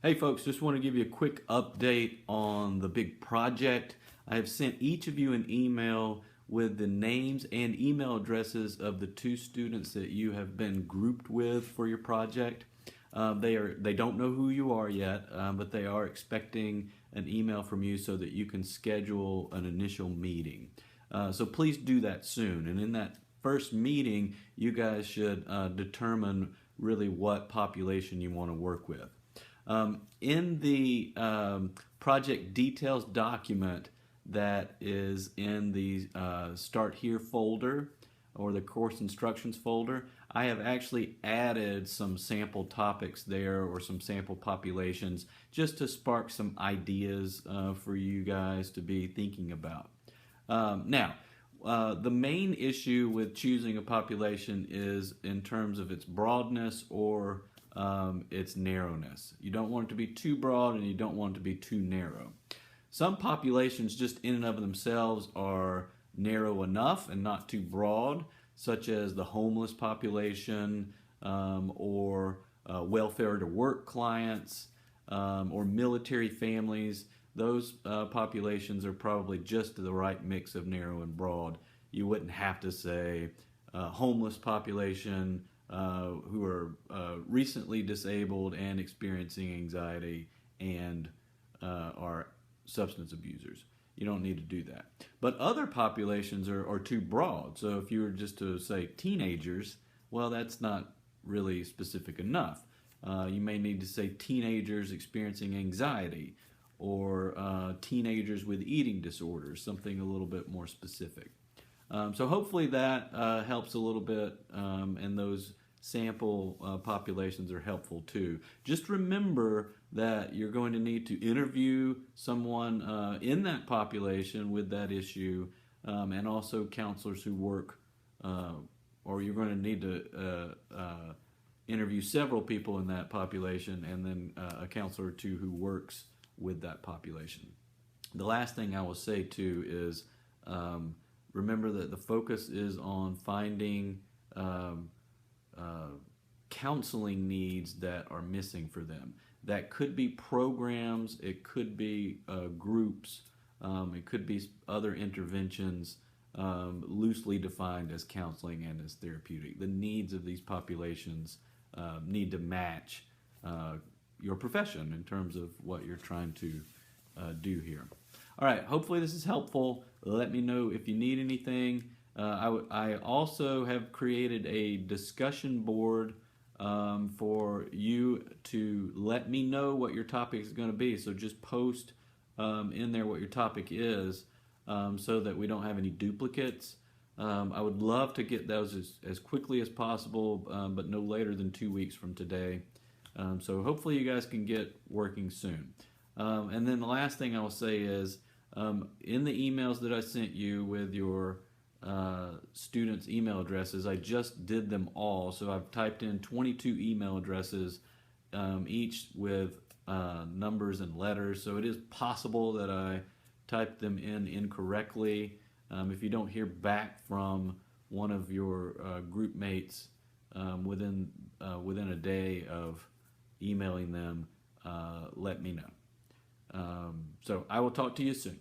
Hey folks, just want to give you a quick update on the big project. I have sent each of you an email with the names and email addresses of the two students that you have been grouped with for your project. They don't know who you are yet, but they are expecting an email from you so that you can schedule an initial meeting. So please do that soon. And in that first meeting, you guys should determine really what population you want to work with. In the project details document that is in the Start Here folder or the course instructions folder, I have actually added some sample topics there or some sample populations just to spark some ideas for you guys to be thinking about. Now, the main issue with choosing a population is in terms of its broadness or its narrowness. You don't want it to be too broad and you don't want it to be too narrow. Some populations just in and of themselves are narrow enough and not too broad, such as the homeless population or welfare to work clients or military families. Those populations are probably just the right mix of narrow and broad. You wouldn't have to say homeless population who are recently disabled and experiencing anxiety and are substance abusers. You don't need to do that. But other populations are too broad. So if you were just to say teenagers, well, that's not really specific enough. You may need to say teenagers experiencing anxiety or teenagers with eating disorders, something a little bit more specific. So hopefully that helps a little bit, and those sample populations are helpful too. Just remember that you're going to need to interview someone in that population with that issue, and also counselors who work, or you're going to need to interview several people in that population, and then a counselor or two who works with that population. The last thing I will say too is remember that the focus is on finding counseling needs that are missing for them. That could be programs, it could be groups, it could be other interventions loosely defined as counseling and as therapeutic. The needs of these populations need to match your profession in terms of what you're trying to do here. All right, hopefully this is helpful. Let me know if you need anything. I also have created a discussion board for you to let me know what your topic is going to be. So just post in there what your topic is so that we don't have any duplicates. I would love to get those as quickly as possible, but no later than 2 weeks from today. So hopefully you guys can get working soon. And then the last thing I will say is in the emails that I sent you with your students' email addresses, I just did them all. So I've typed in 22 email addresses, each with numbers and letters. So it is possible that I typed them in incorrectly. If you don't hear back from one of your group mates within a day of emailing them, let me know. So I will talk to you soon.